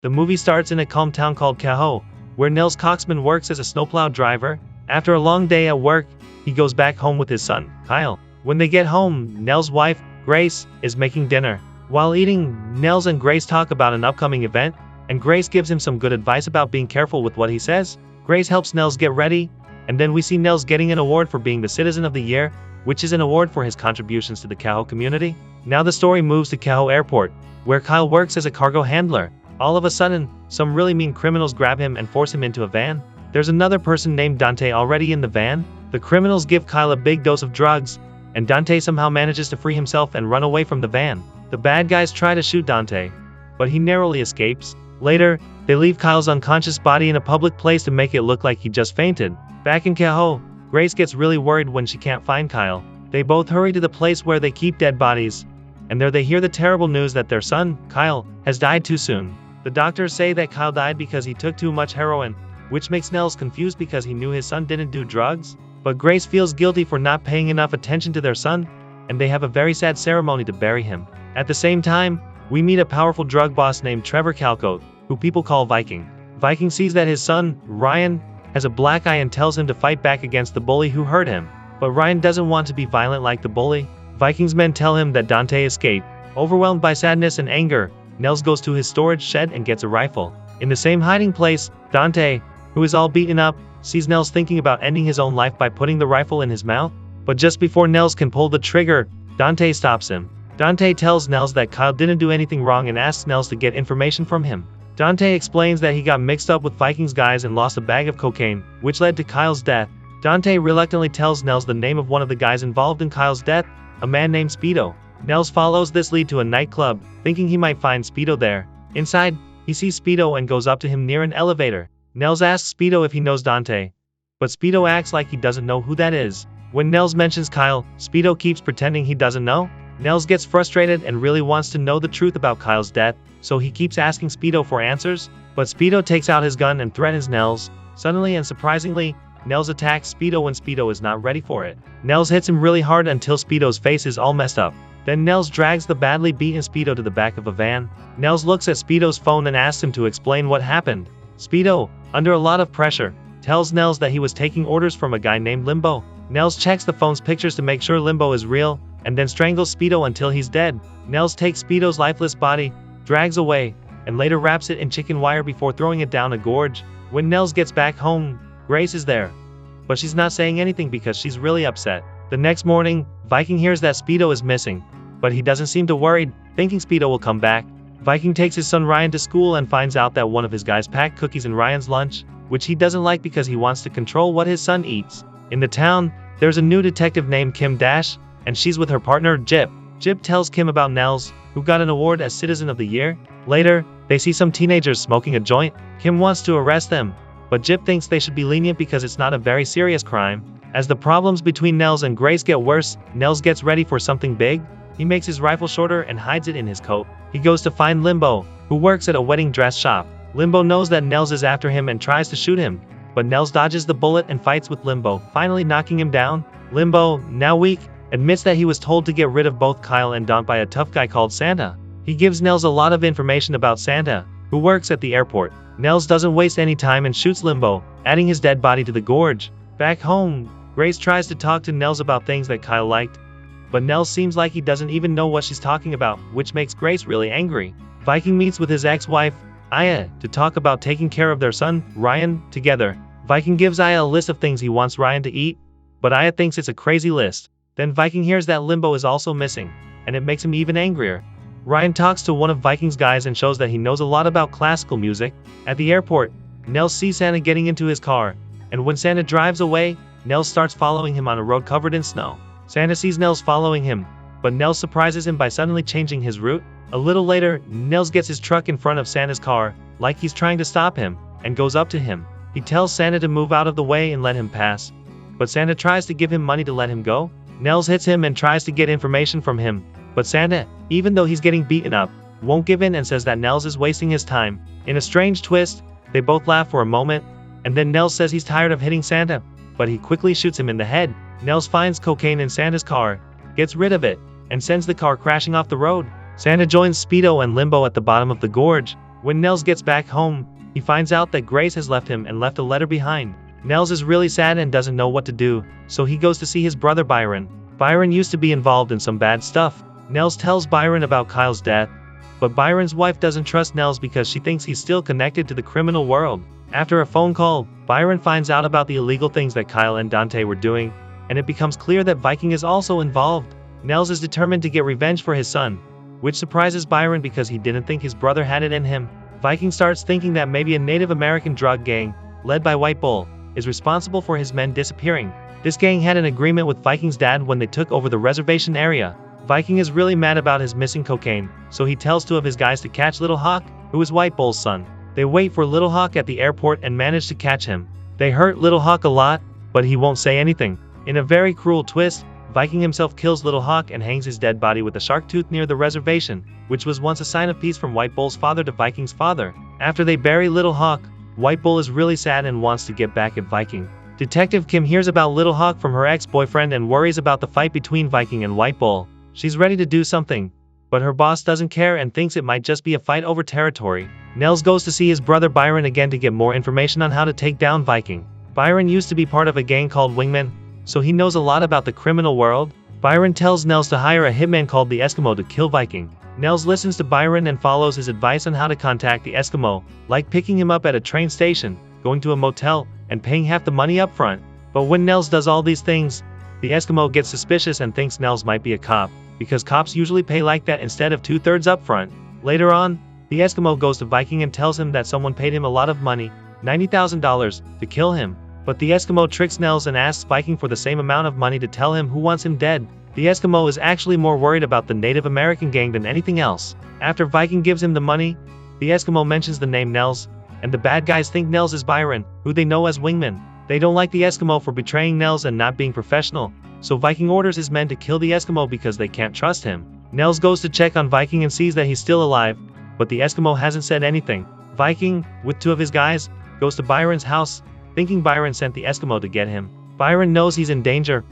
The movie starts in a calm town called Cahoe, where Nels Coxman works as a snowplow driver. After a long day at work, he goes back home with his son, Kyle. When they get home, Nels' wife, Grace, is making dinner. While eating, Nels and Grace talk about an upcoming event, and Grace gives him some good advice about being careful with what he says. Grace helps Nels get ready, and then we see Nels getting an award for being the Citizen of the Year, which is an award for his contributions to the Cahoe community. Now the story moves to Cahoe Airport, where Kyle works as a cargo handler. All of a sudden, some really mean criminals grab him and force him into a van. There's another person named Dante already in the van. The criminals give Kyle a big dose of drugs, and Dante somehow manages to free himself and run away from the van. The bad guys try to shoot Dante, but he narrowly escapes. Later, they leave Kyle's unconscious body in a public place to make it look like he just fainted. Back in Cahoe, Grace gets really worried when she can't find Kyle. They both hurry to the place where they keep dead bodies, and there they hear the terrible news that their son, Kyle, has died too soon. The doctors say that Kyle died because he took too much heroin, which makes Nels confused because he knew his son didn't do drugs. But Grace feels guilty for not paying enough attention to their son, and they have a very sad ceremony to bury him. At the same time, we meet a powerful drug boss named Trevor Calcote, who people call Viking. Viking sees that his son, Ryan, has a black eye and tells him to fight back against the bully who hurt him. But Ryan doesn't want to be violent like the bully. Viking's men tell him that Dante escaped. Overwhelmed by sadness and anger, Nels goes to his storage shed and gets a rifle. In the same hiding place, Dante, who is all beaten up, sees Nels thinking about ending his own life by putting the rifle in his mouth. But just before Nels can pull the trigger, Dante stops him. Dante tells Nels that Kyle didn't do anything wrong and asks Nels to get information from him. Dante explains that he got mixed up with Viking's guys and lost a bag of cocaine, which led to Kyle's death. Dante reluctantly tells Nels the name of one of the guys involved in Kyle's death, a man named Speedo. Nels follows this lead to a nightclub, thinking he might find Speedo there. Inside, he sees Speedo and goes up to him near an elevator. Nels asks Speedo if he knows Dante, but Speedo acts like he doesn't know who that is. When Nels mentions Kyle, Speedo keeps pretending he doesn't know. Nels gets frustrated and really wants to know the truth about Kyle's death, so he keeps asking Speedo for answers, but Speedo takes out his gun and threatens Nels. Suddenly and surprisingly, Nels attacks Speedo when Speedo is not ready for it. Nels hits him really hard until Speedo's face is all messed up. Then Nels drags the badly beaten Speedo to the back of a van. Nels looks at Speedo's phone and asks him to explain what happened. Speedo, under a lot of pressure, tells Nels that he was taking orders from a guy named Limbo. Nels checks the phone's pictures to make sure Limbo is real, and then strangles Speedo until he's dead. Nels takes Speedo's lifeless body, drags away, and later wraps it in chicken wire before throwing it down a gorge. When Nels gets back home, Grace is there, but she's not saying anything because she's really upset. The next morning, Viking hears that Speedo is missing, but he doesn't seem too worried, thinking Speedo will come back. Viking takes his son Ryan to school and finds out that one of his guys packed cookies in Ryan's lunch, which he doesn't like because he wants to control what his son eats. In the town, there's a new detective named Kim Dash, and she's with her partner, Jip. Jip tells Kim about Nels, who got an award as Citizen of the Year. Later, they see some teenagers smoking a joint. Kim wants to arrest them, but Jip thinks they should be lenient because it's not a very serious crime. As the problems between Nels and Grace get worse, Nels gets ready for something big. He makes his rifle shorter and hides it in his coat. He goes to find Limbo, who works at a wedding dress shop. Limbo knows that Nels is after him and tries to shoot him, but Nels dodges the bullet and fights with Limbo, finally knocking him down. Limbo, now weak, admits that he was told to get rid of both Kyle and Dante by a tough guy called Santa. He gives Nels a lot of information about Santa, who works at the airport. Nels doesn't waste any time and shoots Limbo, adding his dead body to the gorge. Back home, Grace tries to talk to Nels about things that Kyle liked, but Nels seems like he doesn't even know what she's talking about, which makes Grace really angry. Viking meets with his ex-wife, Aya, to talk about taking care of their son, Ryan, together. Viking gives Aya a list of things he wants Ryan to eat, but Aya thinks it's a crazy list. Then Viking hears that Limbo is also missing, and it makes him even angrier. Ryan talks to one of Viking's guys and shows that he knows a lot about classical music. At the airport, Nels sees Santa getting into his car, and when Santa drives away, Nels starts following him on a road covered in snow. Santa sees Nels following him, but Nels surprises him by suddenly changing his route. A little later, Nels gets his truck in front of Santa's car, like he's trying to stop him, and goes up to him. He tells Santa to move out of the way and let him pass, but Santa tries to give him money to let him go. Nels hits him and tries to get information from him, but Santa, even though he's getting beaten up, won't give in and says that Nels is wasting his time. In a strange twist, they both laugh for a moment, and then Nels says he's tired of hitting Santa, but he quickly shoots him in the head. Nels finds cocaine in Santa's car, gets rid of it, and sends the car crashing off the road. Santa joins Speedo and Limbo at the bottom of the gorge. When Nels gets back home, he finds out that Grace has left him and left a letter behind. Nels is really sad and doesn't know what to do, so he goes to see his brother Byron. Byron used to be involved in some bad stuff. Nels tells Byron about Kyle's death, but Byron's wife doesn't trust Nels because she thinks he's still connected to the criminal world. After a phone call, Byron finds out about the illegal things that Kyle and Dante were doing, and it becomes clear that Viking is also involved. Nels is determined to get revenge for his son, which surprises Byron because he didn't think his brother had it in him. Viking starts thinking that maybe a Native American drug gang, led by White Bull, is responsible for his men disappearing. This gang had an agreement with Viking's dad when they took over the reservation area. Viking is really mad about his missing cocaine, so he tells 2 of his guys to catch Little Hawk, who is White Bull's son. They wait for Little Hawk at the airport and manage to catch him. They hurt Little Hawk a lot, but he won't say anything. In a very cruel twist, Viking himself kills Little Hawk and hangs his dead body with a shark tooth near the reservation, which was once a sign of peace from White Bull's father to Viking's father. After they bury Little Hawk, White Bull is really sad and wants to get back at Viking. Detective Kim hears about Little Hawk from her ex-boyfriend and worries about the fight between Viking and White Bull. She's ready to do something, but her boss doesn't care and thinks it might just be a fight over territory. Nels goes to see his brother Byron again to get more information on how to take down Viking. Byron used to be part of a gang called Wingmen, so he knows a lot about the criminal world. Byron tells Nels to hire a hitman called the Eskimo to kill Viking. Nels listens to Byron and follows his advice on how to contact the Eskimo, like picking him up at a train station, going to a motel, and paying half the money up front. But when Nels does all these things, the Eskimo gets suspicious and thinks Nels might be a cop, because cops usually pay like that instead of 2/3 up front. Later on, the Eskimo goes to Viking and tells him that someone paid him a lot of money, $90,000, to kill him. But the Eskimo tricks Nels and asks Viking for the same amount of money to tell him who wants him dead. The Eskimo is actually more worried about the Native American gang than anything else. After Viking gives him the money, the Eskimo mentions the name Nels, and the bad guys think Nels is Byron, who they know as Wingman. They don't like the Eskimo for betraying Nels and not being professional, so Viking orders his men to kill the Eskimo because they can't trust him. Nels goes to check on Viking and sees that he's still alive, but the Eskimo hasn't said anything. Viking, with 2 of his guys, goes to Byron's house, thinking Byron sent the Eskimo to get him. Byron knows he's in danger,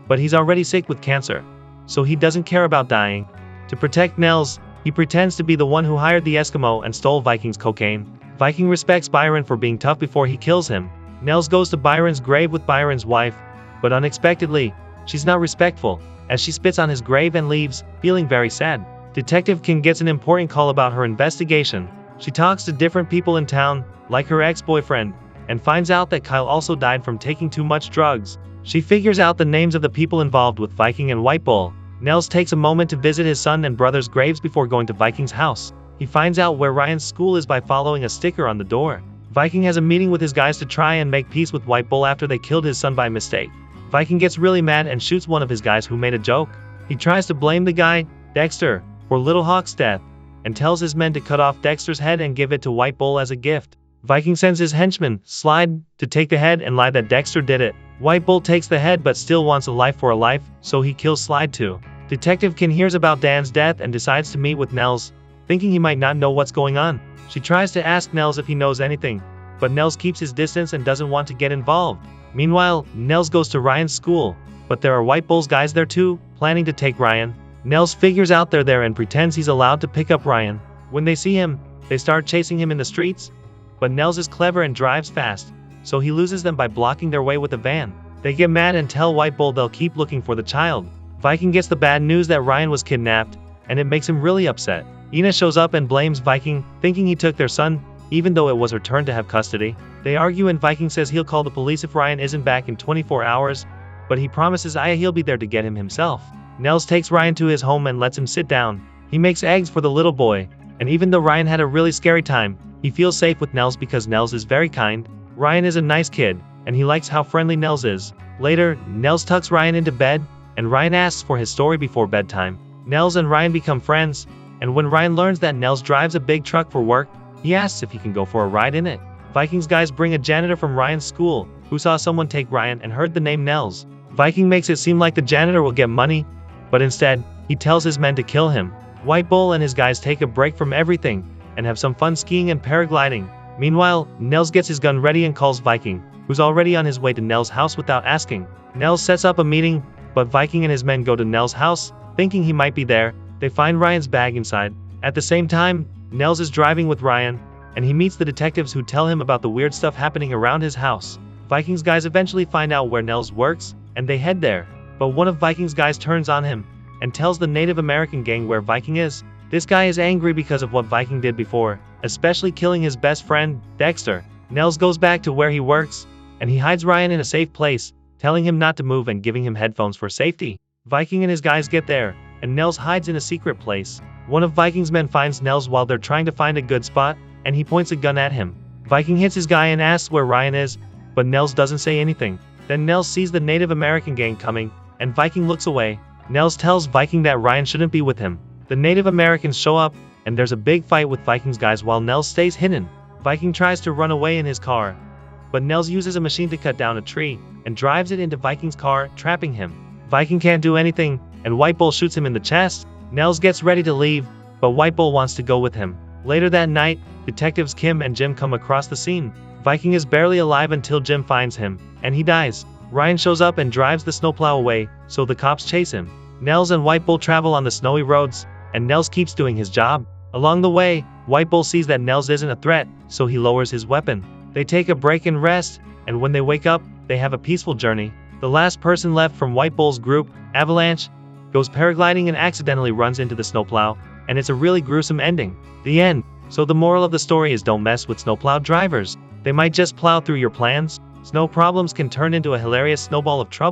but he's already sick with cancer, so he doesn't care about dying. To protect Nels, he pretends to be the one who hired the Eskimo and stole Viking's cocaine. Viking respects Byron for being tough before he kills him. Nels goes to Byron's grave with Byron's wife, but unexpectedly, she's not respectful, as she spits on his grave and leaves, feeling very sad. Detective Kim gets an important call about her investigation. She talks to different people in town, like her ex-boyfriend, and finds out that Kyle also died from taking too much drugs. She figures out the names of the people involved with Viking and White Bull. Nels takes a moment to visit his son and brother's graves before going to Viking's house. He finds out where Ryan's school is by following a sticker on the door. Viking has a meeting with his guys to try and make peace with White Bull after they killed his son by mistake. Viking gets really mad and shoots one of his guys who made a joke. He tries to blame the guy, Dexter, for Little Hawk's death, and tells his men to cut off Dexter's head and give it to White Bull as a gift. Viking sends his henchman, Slide, to take the head and lie that Dexter did it. White Bull takes the head but still wants a life for a life, so he kills Slide too. Detective Kin hears about Dan's death and decides to meet with Nels, thinking he might not know what's going on. She tries to ask Nels if he knows anything, but Nels keeps his distance and doesn't want to get involved. Meanwhile, Nels goes to Ryan's school, but there are White Bull's guys there too, planning to take Ryan. Nels figures out they're there and pretends he's allowed to pick up Ryan. When they see him, they start chasing him in the streets, but Nels is clever and drives fast, so he loses them by blocking their way with a van. They get mad and tell White Bull they'll keep looking for the child. Viking gets the bad news that Ryan was kidnapped, and it makes him really upset. Ina shows up and blames Viking, thinking he took their son, even though it was her turn to have custody. They argue and Viking says he'll call the police if Ryan isn't back in 24 hours, but he promises Aya he'll be there to get him himself. Nels takes Ryan to his home and lets him sit down. He makes eggs for the little boy, and even though Ryan had a really scary time, he feels safe with Nels because Nels is very kind. Ryan is a nice kid, and he likes how friendly Nels is. Later, Nels tucks Ryan into bed, and Ryan asks for his story before bedtime. Nels and Ryan become friends, and when Ryan learns that Nels drives a big truck for work, he asks if he can go for a ride in it. Viking's guys bring a janitor from Ryan's school, who saw someone take Ryan and heard the name Nels. Viking makes it seem like the janitor will get money, but instead, he tells his men to kill him. White Bull and his guys take a break from everything, and have some fun skiing and paragliding. Meanwhile, Nels gets his gun ready and calls Viking, who's already on his way to Nels' house without asking. Nels sets up a meeting, but Viking and his men go to Nels' house, thinking he might be there. They find Ryan's bag inside. At the same time, Nels is driving with Ryan, and he meets the detectives who tell him about the weird stuff happening around his house. Vikings guys eventually find out where Nels works, and they head there. But one of Vikings guys turns on him, and tells the Native American gang where Viking is. This guy is angry because of what Viking did before, especially killing his best friend, Dexter. Nels goes back to where he works, and he hides Ryan in a safe place, telling him not to move and giving him headphones for safety. Viking and his guys get there, and Nels hides in a secret place. One of Viking's men finds Nels while they're trying to find a good spot, and he points a gun at him. Viking hits his guy and asks where Ryan is, but Nels doesn't say anything. Then Nels sees the Native American gang coming, and Viking looks away. Nels tells Viking that Ryan shouldn't be with him. The Native Americans show up, and there's a big fight with Viking's guys while Nels stays hidden. Viking tries to run away in his car, but Nels uses a machine to cut down a tree, and drives it into Viking's car, trapping him. Viking can't do anything, and White Bull shoots him in the chest. Nels gets ready to leave, but White Bull wants to go with him. Later that night, detectives Kim and Jim come across the scene. Viking is barely alive until Jim finds him, and he dies. Ryan shows up and drives the snowplow away, so the cops chase him. Nels and White Bull travel on the snowy roads, and Nels keeps doing his job. Along the way, White Bull sees that Nels isn't a threat, so he lowers his weapon. They take a break and rest, and when they wake up, they have a peaceful journey. The last person left from White Bull's group, Avalanche, goes paragliding and accidentally runs into the snowplow, and it's a really gruesome ending. The end. So the moral of the story is don't mess with snowplow drivers. They might just plow through your plans. Snow problems can turn into a hilarious snowball of trouble.